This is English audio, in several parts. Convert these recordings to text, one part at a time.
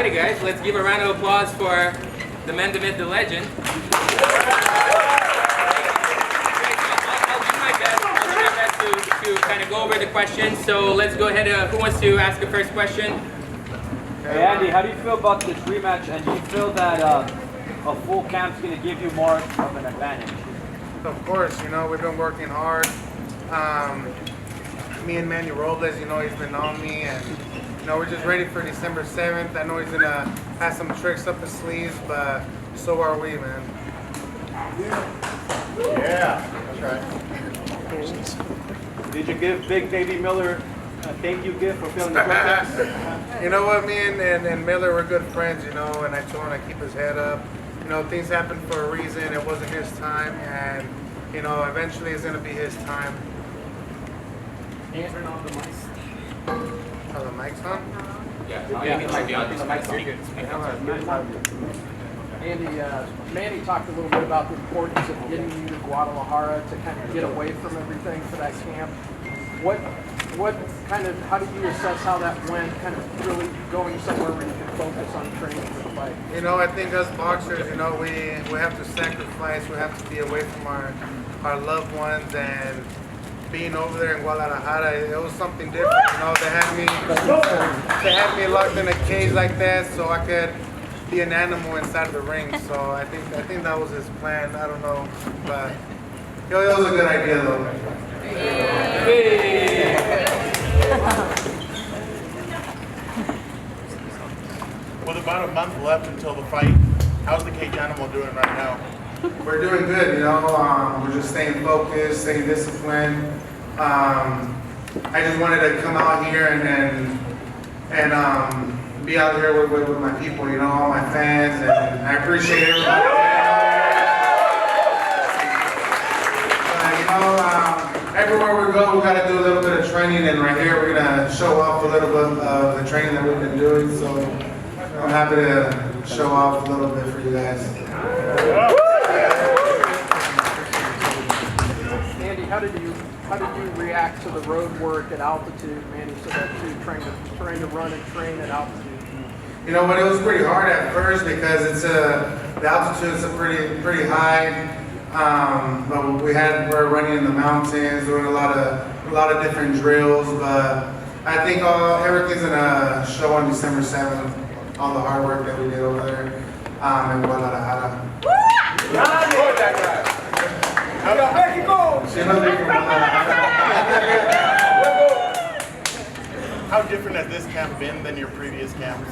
Alrighty guys, let's give a round of applause for the man, the myth, the legend. I'll do my best to kind of go over the questions. So let's go ahead. Who wants to ask the first question? Hey Andy, how do you feel about this rematch, and do you feel that a full camp's going to give you more of an advantage? Of course, we've been working hard. Me and Manny Robles, he's been on me, and we're just ready for December 7th. I know he's gonna have some tricks up his sleeves, but so are we, man. Yeah, that's right. Did you give Big Baby Miller a thank you gift for filling the contest? You know what, me and Miller, we're good friends, and I told him to keep his head up. Things happen for a reason. It wasn't his time, and eventually it's gonna be his time. Turn on the mics. Are the mics on? Yeah, you can check the audio. Andy, Manny talked a little bit about the importance of getting you to Guadalajara to kind of get away from everything for that camp. How did you assess how that went, kind of really going somewhere where you can focus on training for the fight? I think us boxers, we have to sacrifice, we have to be away from our loved ones, and being over there in Guadalajara, it was something different. They had me locked in a cage like that, so I could be an animal inside of the ring. So I think that was his plan. I don't know, but it was a good idea though. With about a month left until the fight, how's the cage animal doing right now? We're doing good, we're just staying focused, staying disciplined. I just wanted to come out here and be out here with my people, all my fans, and I appreciate everybody. Everywhere we go, we got to do a little bit of training, and right here we're going to show off a little bit of the training that we've been doing, so I'm happy to show off a little bit for you guys. Andy, how did you react to the road work at altitude, Manny, so that you're trying to run and train at altitude? It was pretty hard at first because the altitude is pretty high. But we're running in the mountains, doing a lot of different drills. But I think everything's gonna show on December 7th. All the hard work that we did over there in Guadalajara. How different has this camp been than your previous camps?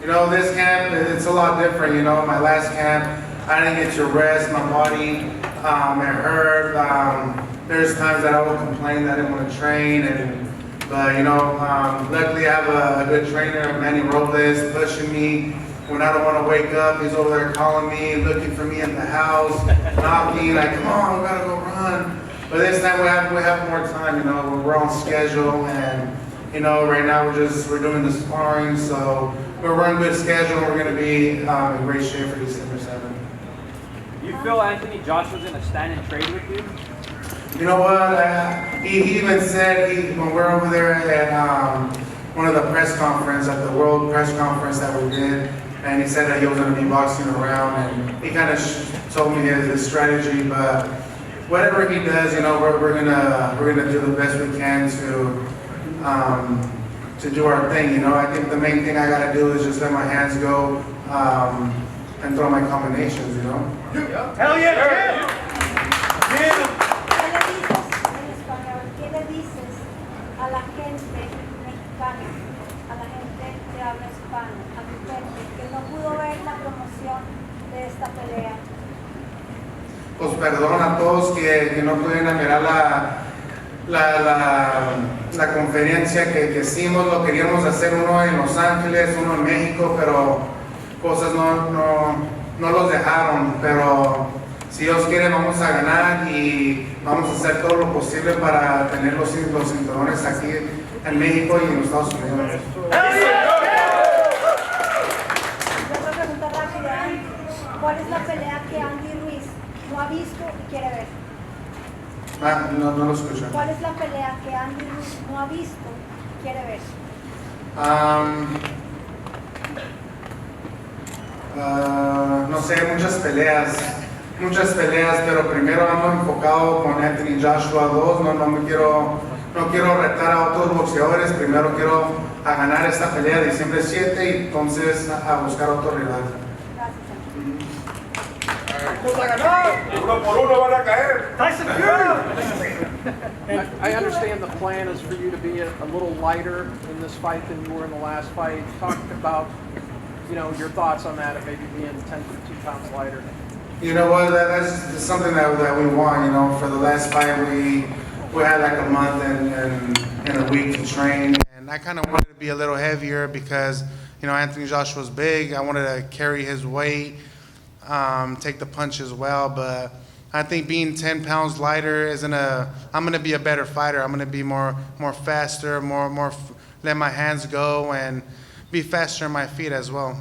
This camp, it's a lot different. My last camp, I didn't get to rest. My body, it hurt. There's times that I would complain that I didn't want to train, but luckily I have a good trainer, Manny Robles, pushing me. When I don't want to wake up, he's over there calling me, looking for me in the house, knocking, like, come on, we gotta go run. But this time we have more time, we're on schedule, and right now we're doing the sparring, so we're running good schedule. We're gonna be in great shape for December 7th. Do you feel Anthony Joshua's going to stand and trade with you? You know what? He even said when we're over there at one of the press conference, at the World Press Conference that we did, and he said that he was going to be boxing around, and he kind of told me his strategy. But whatever he does, we're gonna do the best we can to do our thing. I think the main thing I gotta do is just let my hands go and throw my combinations. Hell yeah! ¿Qué le dices a la gente mexicana, a la gente que habla hispano, a mi gente que no pudo ver la promoción de esta pelea? Pues perdón a todos que no pudieron mirar la conferencia que hicimos. Lo queríamos hacer uno en Los Ángeles, uno en México, pero cosas no los dejaron. Pero si Dios quiere vamos a ganar y vamos a hacer todo lo posible para tener los cinturones aquí en México y en los Estados Unidos. Otra pregunta rápida, Andy. ¿Cuál es la pelea que Andy Ruiz no ha visto y quiere ver? No lo escucho. ¿Cuál es la pelea que Andy Ruiz no ha visto y quiere ver? No sé, muchas peleas, pero primero ando enfocado con Anthony Joshua 2, no quiero retar a otros boxeadores, primero quiero a ganar esta pelea de diciembre 7 y entonces a buscar otro rival. I understand the plan is for you to be a little lighter in this fight than you were in the last fight. Talk about, your thoughts on that, of maybe being 10 to 2 pounds lighter. You know what? That's something that we want. You know, for the last fight, we had like a month and a week to train, and I kind of wanted to be a little heavier because Anthony Joshua's big. I wanted to carry his weight, take the punch as well. But I think being 10 pounds lighter I'm gonna be a better fighter. I'm gonna be more faster, more let my hands go and be faster on my feet as well.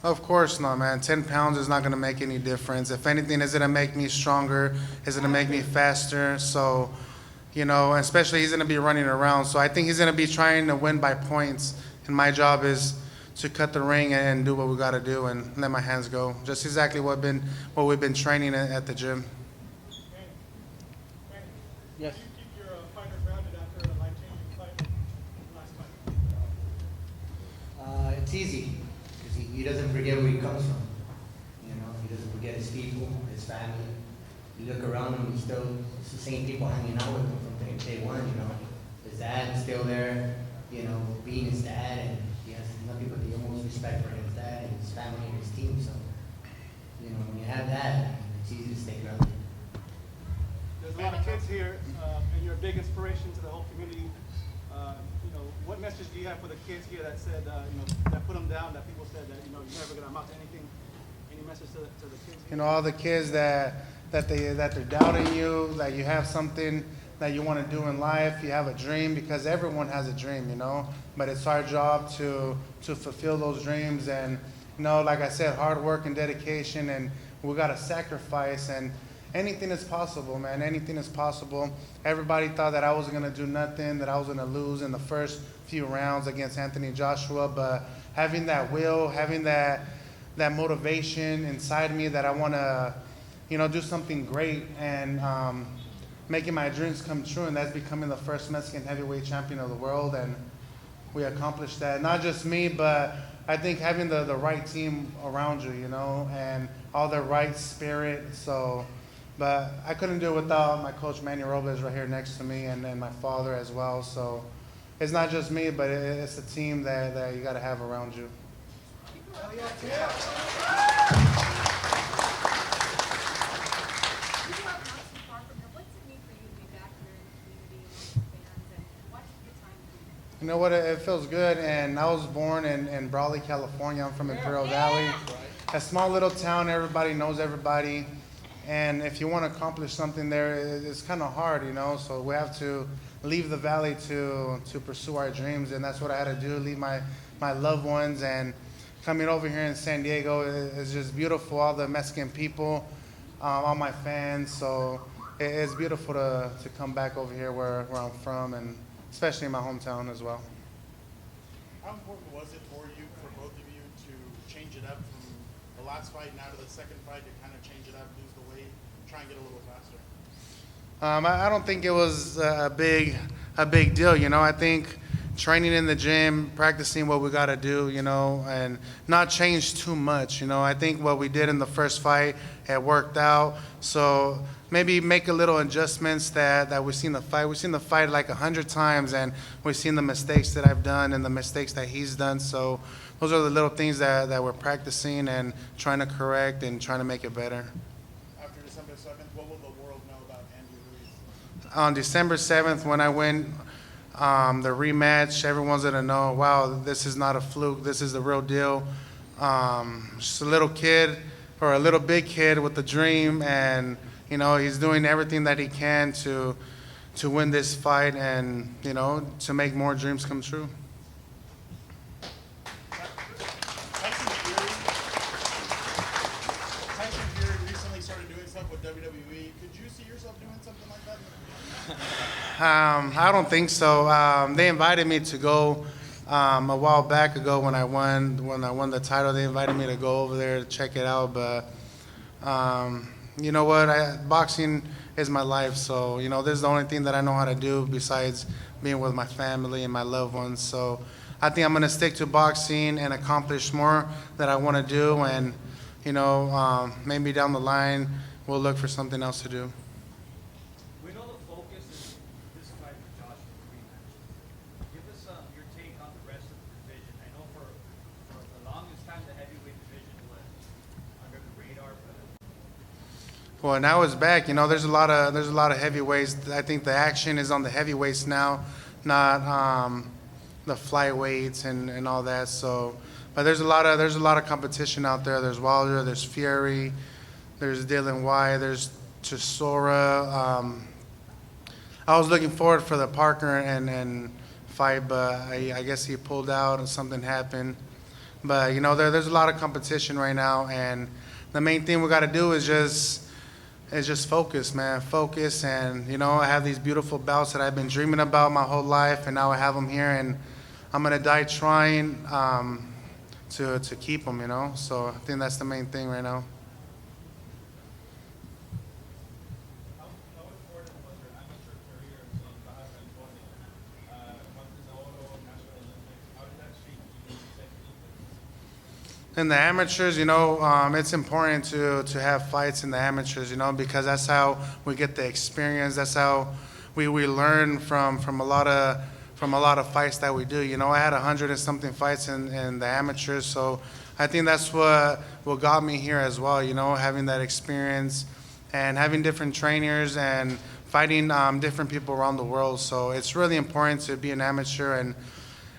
Of course not, man. 10 pounds is not going to make any difference. If anything, it's going to make me stronger. It's going to make me faster. So, especially he's going to be running around. So I think he's going to be trying to win by points. And my job is to cut the ring and do what we got to do and let my hands go. Just exactly what we've been training at the gym. Yes. It's easy because he doesn't forget where he comes from. He doesn't forget his people, his family. You look around him, it's the same people hanging out with him from day one. His dad's still there, being his dad, and he has nothing but the utmost respect for his dad and his family and his team. So, when you have that, it's easy to stick around. There's a lot of kids here, and you're a big inspiration to the whole community. What message do you have for the kids here that said, that put them down, that people said that, you're never going to amount to anything? Any message to the kids here? All the kids that they're doubting you, that you have something that you want to do in life, you have a dream, because everyone has a dream, but it's our job to fulfill those dreams. And, like I said, hard work and dedication, and we got to sacrifice, and anything is possible, man. Anything is possible. Everybody thought that I was going to do nothing, that I was going to lose in the first few rounds against Anthony Joshua, but having that will, having that motivation inside me that I want to, do something great and making my dreams come true, and that's becoming the first Mexican heavyweight champion of the world, and we accomplished that. Not just me, but I think having the right team around you, and all the right spirit. So, but I couldn't do it without my coach Manny Robles right here next to me, and my father as well. So it's not just me, but it's the team that you got to have around you. You know what? It feels good, and I was born in Brawley, California. I'm from Imperial Valley, a small little town. Everybody knows everybody. And if you want to accomplish something there, it's kind of hard, so we have to leave the valley to pursue our dreams, and that's what I had to do, leave my loved ones. And coming over here in San Diego is just beautiful, all the Mexican people, all my fans, so it's beautiful to come back over here where I'm from, and especially in my hometown as well. How important was it for you, for both of you, to change it up from the last fight now to the second fight, to kind of change it up, lose the weight, try and get a little faster? I don't think it was a big deal. I think training in the gym, practicing what we got to do, and not change too much. I think what we did in the first fight had worked out. So maybe make a little adjustments that we've seen the fight. We've seen the fight like 100 times, and we've seen the mistakes that I've done and the mistakes that he's done. So those are the little things that we're practicing and trying to correct and trying to make it better. After December 7th, what will the world know about Andy Ruiz? On December 7th, when I win the rematch, everyone's going to know, wow, this is not a fluke. This is the real deal. Just a little kid, or a little big kid with a dream, and, he's doing everything that he can to win this fight and, to make more dreams come true. Tyson Fury recently started doing something stuff with WWE. Could you see yourself doing something like that? I don't think so. They invited me to go a while back ago when I won the title. They invited me to go over there to check it out. But you know what? Boxing is my life. So this is the only thing that I know how to do besides being with my family and my loved ones. So I think I'm gonna stick to boxing and accomplish more that I want to do. And maybe down the line we'll look for something else to do. We know the focus is this fight for Josh in the rematch. Give us your take on the rest of the division. I know for the longest time the heavyweight division was under the radar, but Well, now it's back. There's a lot of heavyweights. I think the action is on the heavyweights now, not the flyweights and all that. So, but there's a lot of competition out there. There's Wilder, there's Fury, there's Dylan White, there's Chisora. I was looking forward for the Parker and fight, but I guess he pulled out and something happened. But there's a lot of competition right now, and the main thing we got to do is just focus, man. Focus, and I have these beautiful belts that I've been dreaming about my whole life, and now I have them here, and I'm gonna die trying to keep them. So I think that's the main thing right now. How important was your amateur career in Baja California? Montezolo, National Olympics, how did that shape you in the second Olympics? In the amateurs, it's important to have fights in the amateurs, because that's how we get the experience. That's how we learn from a lot of fights that we do. I had 100 and something fights in the amateurs, so I think that's what got me here as well. Having that experience and having different trainers and fighting different people around the world. So it's really important to be an amateur,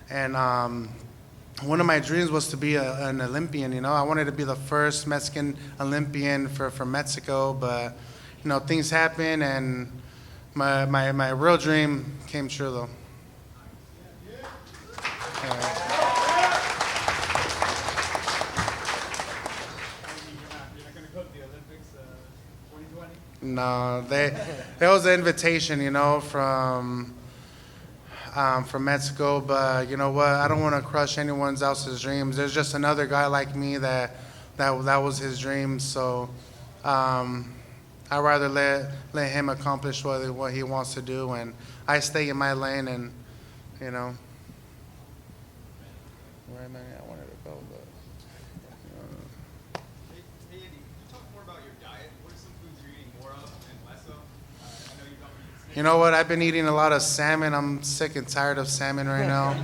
and one of my dreams was to be an Olympian. I wanted to be the first Mexican Olympian for Mexico, but things happen, and my real dream came true though. You're not going to go to the Olympics 2020? No, there was an invitation, from Mexico, but you know what? I don't want to crush anyone else's dreams. There's just another guy like me that was his dream. So I'd rather let him accomplish what he wants to do, and I stay in my lane, and where I wanted to go, but. Hey Andy, can you talk more about your diet? What are some foods you're eating more of and less of? I know you don't eat steak. You know what? I've been eating a lot of salmon. I'm sick and tired of salmon right now.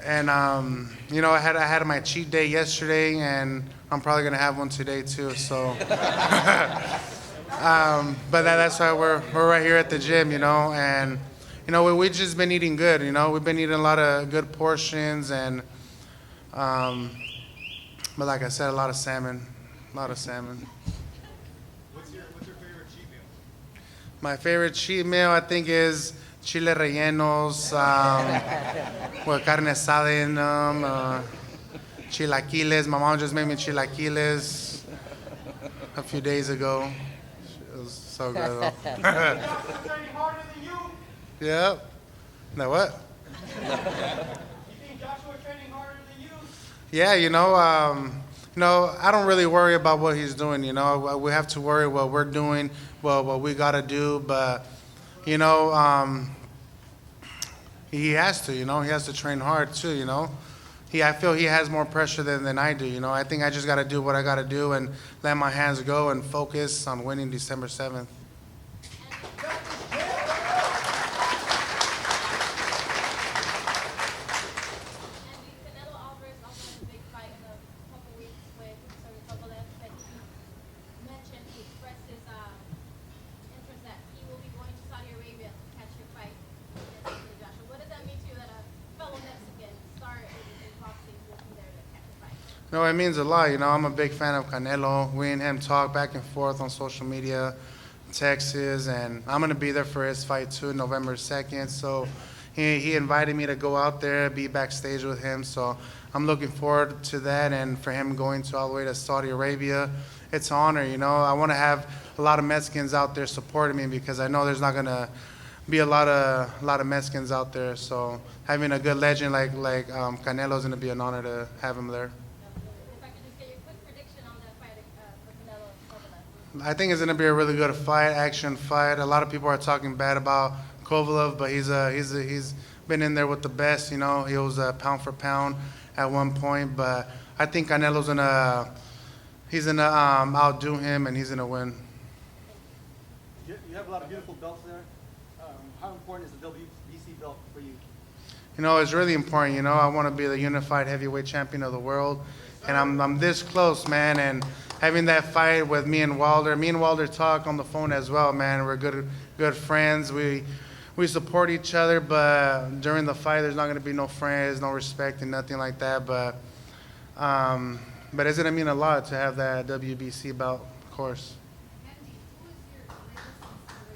And I had my cheat day yesterday, and I'm probably gonna have one today too. So, but that's why we're right here at the gym, and we've just been eating good. We've been eating a lot of good portions, and but like I said, a lot of salmon. What's your favorite cheat meal? My favorite cheat meal, I think, is chile rellenos, with carne asada in them, chilaquiles. My mom just made me chilaquiles a few days ago. It was so good, though. training harder than you? Yep. Now what? You think Joshua training harder than you? Yeah, I don't really worry about what he's doing. We have to worry what we're doing, what we gotta do. But he has to. He has to train hard too. I feel he has more pressure than I do. I think I just gotta do what I gotta do and let my hands go and focus on winning December 7th. No, it means a lot. I'm a big fan of Canelo. We and him talk back and forth on social media, Texas, and I'm going to be there for his fight too, November 2nd. So, he invited me to go out there, be backstage with him. So I'm looking forward to that, and for him going all the way to Saudi Arabia, it's an honor. I want to have a lot of Mexicans out there supporting me because I know there's not gonna be a lot of Mexicans out there. So having a good legend like Canelo is gonna be an honor to have him there. If I could just get your quick prediction on that fight for Canelo and Kovalev. I think it's gonna be a really good fight, action fight. A lot of people are talking bad about Kovalev, but he's been in there with the best. He was pound for pound at one point, but I think Canelo's gonna outdo him, and he's gonna win. You have a lot of beautiful belts there. How important is the WBC belt for you? It's really important. I want to be the unified heavyweight champion of the world, and I'm this close, man. And having that fight with me and Wilder talk on the phone as well, man. We're good friends. We support each other, but during the fight, there's not going to be no friends, no respect, and nothing like that. But it's going to mean a lot to have that WBC belt, of course. Andy, who is your greatest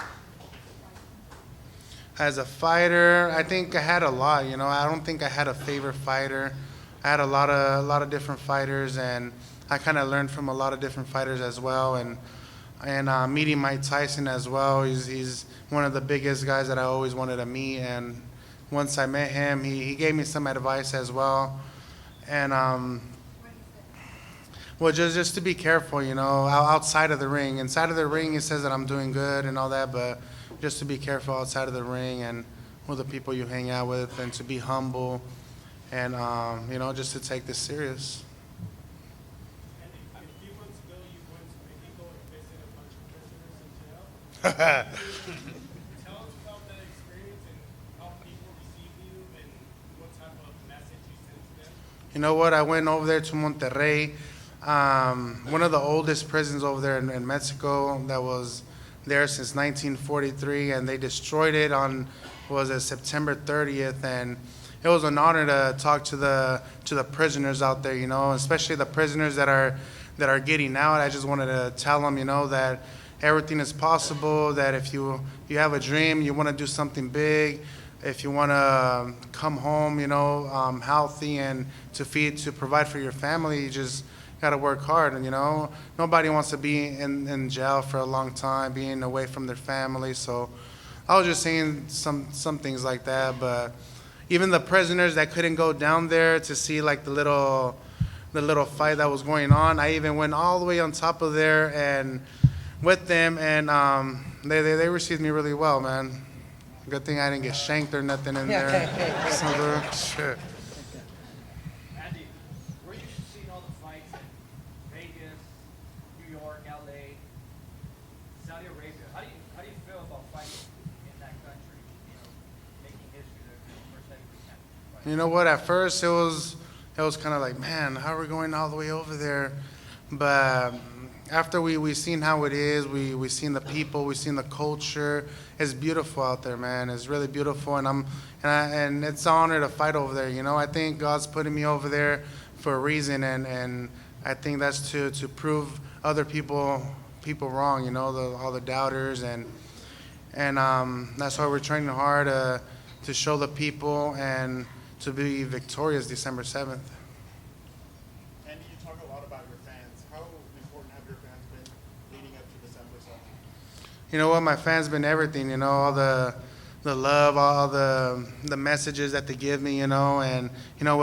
inspiration? As a fighter, I think I had a lot. I don't think I had a favorite fighter. I had a lot of different fighters, and I kind of learned from a lot of different fighters as well. And meeting Mike Tyson as well. He's one of the biggest guys that I always wanted to meet. And once I met him, he gave me some advice as well. And well, just to be careful, outside of the ring. Inside of the ring, he says that I'm doing good and all that, but just to be careful outside of the ring and with the people you hang out with, and to be humble, and just to take this serious. Andy, a few months ago, you went to Mexico and visited a bunch of prisoners in jail. Tell us about that experience and how people receive you and what type of message you send to them. You know what? I went over there to Monterrey, one of the oldest prisons over there in Mexico that was there since 1943, and they destroyed it on September 30th, and it was an honor to talk to the prisoners out there, especially the prisoners that are getting out. I just wanted to tell them, that everything is possible, that if you have a dream, you want to do something big, if you want to come home, healthy and to provide for your family, you just got to work hard. And nobody wants to be in jail for a long time, being away from their family. So I was just saying some things like that. But even the prisoners that couldn't go down there to see like the little fight that was going on, I even went all the way on top of there and with them, and they received me really well, man. Good thing I didn't get shanked or nothing in there. Shit. Andy, we're used to seeing all the fights in Vegas, New York, LA, Saudi Arabia. How do you feel about fighting in that country? Making history there for the first heavyweight championship fight. You know what? At first, it was kind of like, man, how are we going all the way over there? But after we seen how it is, we seen the people, we seen the culture. It's beautiful out there, man. It's really beautiful, and it's an honor to fight over there. I think God's putting me over there for a reason, and I think that's to prove other people wrong. All the doubters, and that's why we're training hard to show the people and to be victorious December 7th. Andy, you talk a lot about your fans. How important have your fans been leading up to December 7th? You know what? My fans been everything. All the love, all the messages that they give me. And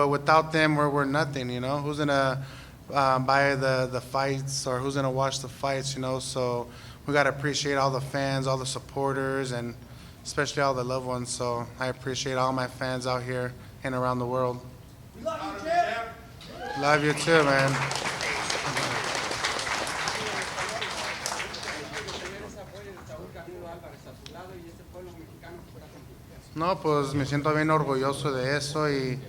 without them, we're nothing. Who's gonna buy the fights, or who's gonna watch the fights? So we gotta appreciate all the fans, all the supporters, and especially all the loved ones. So I appreciate all my fans out here and around the world. We love you, champ. Love you too, man. No, pues me siento bien orgulloso de eso, y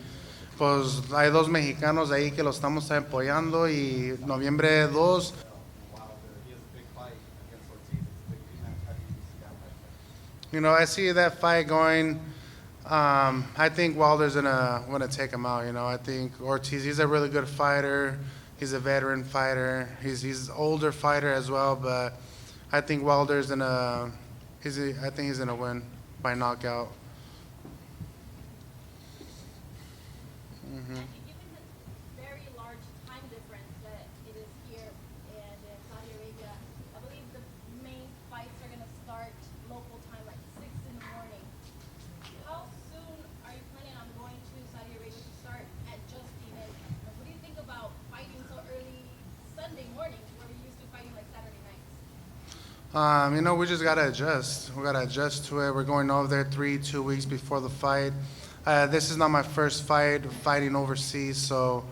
pues hay dos mexicanos ahí que lo estamos apoyando, y noviembre 2. I see that fight going. I think Wilder's gonna take him out. I think Ortiz, he's a really good fighter. He's a veteran fighter. He's older fighter as well, but I think Wilder's I think he's gonna win by knockout. And given the very large time difference that it is here and in Saudi Arabia, I believe the main fights are gonna start local time, like 6 in the morning. How soon are you planning on going to Saudi Arabia to start adjusting it? Like, what do you think about fighting so early Sunday mornings where we used to fighting like Saturday nights? We just gotta adjust. We gotta adjust to it. We're going over there 2 weeks before the fight. This is not my first fighting overseas, so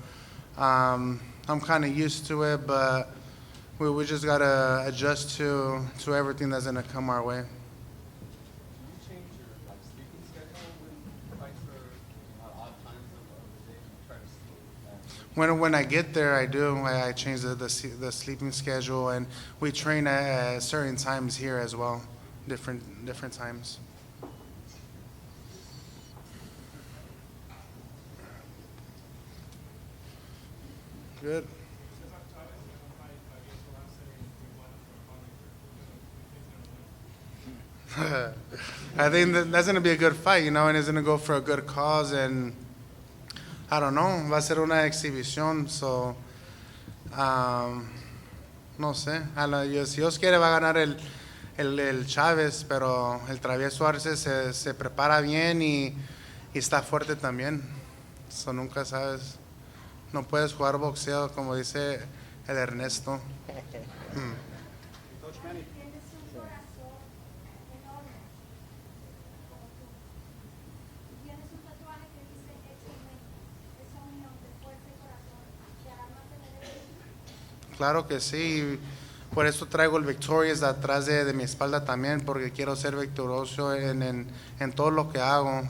I'm kind of used to it. But we just gotta adjust to everything that's gonna come our way. Do you change your sleeping schedule when fights are odd times of the day? You try to sleep. When I get there, I do. I change the sleeping schedule, and we train at certain times here as well, different times. Good. I think that's going to be a good fight, and it's going to go for a good cause, and I don't know, va a ser una exhibición, so no sé. Si Dios quiere va a ganar el Chávez, pero el Travieso Arce se prepara bien y está fuerte también. So nunca sabes. No puedes jugar boxeo como dice el Ernesto. Coach Manny. Tienes un corazón enorme, como tú. Tienes un tatuaje que dice Hecho en México. Esa unión de fuerza y corazón te hará más tener. Claro que sí. Por eso traigo el Victorious atrás de mi espalda también, porque quiero ser victorioso en todo lo que hago.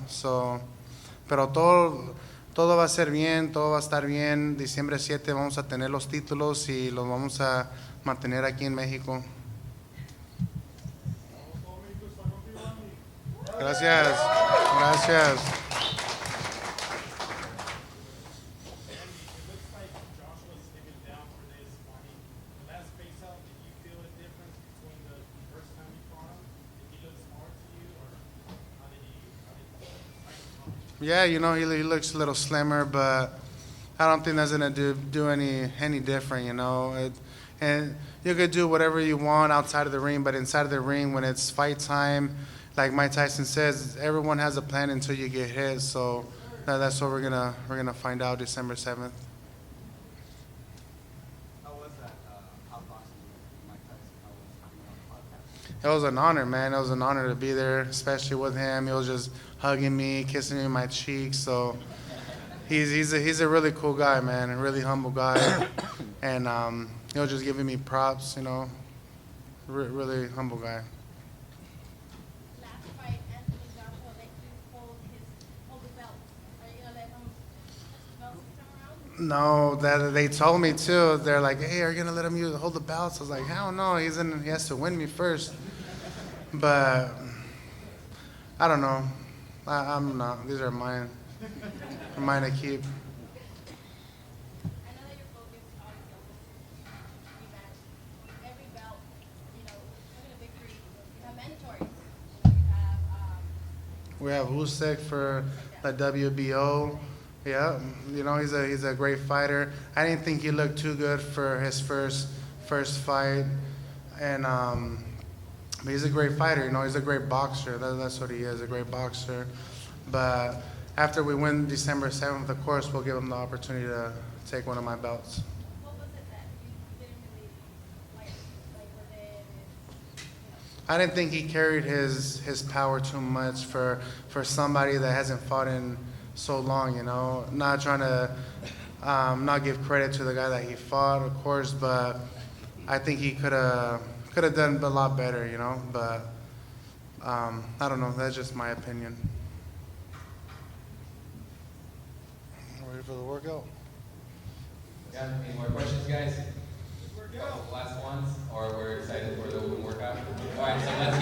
Pero todo va a ser bien, todo va a estar bien. Diciembre 7 vamos a tener los títulos y los vamos a mantener aquí en México. Gracias. Gracias. It looks like Joshua's slimming down for this fight. The last face-off, did you feel a difference between the first time you fought him? Did he look smart to you, or how did he fight him? Yeah, he looks a little slimmer, but I don't think that's gonna do any different. And you could do whatever you want outside of the ring, but inside of the ring, when it's fight time, like Mike Tyson says, everyone has a plan until you get hit. So that's what we're gonna find out December 7th. How was that? How boxing with Mike Tyson? How was being on the podcast? It was an honor, man. It was an honor to be there, especially with him. He was just hugging me, kissing me in my cheeks. So he's a really cool guy, man, a really humble guy, and he was just giving me props, really humble guy. Last fight, Anthony Joshua let you hold the belt. Are you gonna let him touch the belt this time around? No, that they told me too. They're like, "Hey, are you gonna let him hold the belts?" I was like, "Hell no! He has to win me first." But I don't know. I'm not. These are mine. They're mine to keep. I know that you're focused on the rematch. Every belt, having a victory, you have mentors. You have We have Usyk for the WBO. Yeah, he's a great fighter. I didn't think he looked too good for his first fight, and but he's a great fighter. He's a great boxer. That's what he is, a great boxer. But after we win December 7th, of course, we'll give him the opportunity to take one of my belts. what was it that you didn't really like? Like, was it, I didn't think he carried his power too much for somebody that hasn't fought in so long. Not trying to not give credit to the guy that he fought, of course, but I think he could have done a lot better. But I don't know. That's just my opinion. Ready for the workout? Got any more questions, guys? Last ones, or we're excited for the open workout? All right, so let's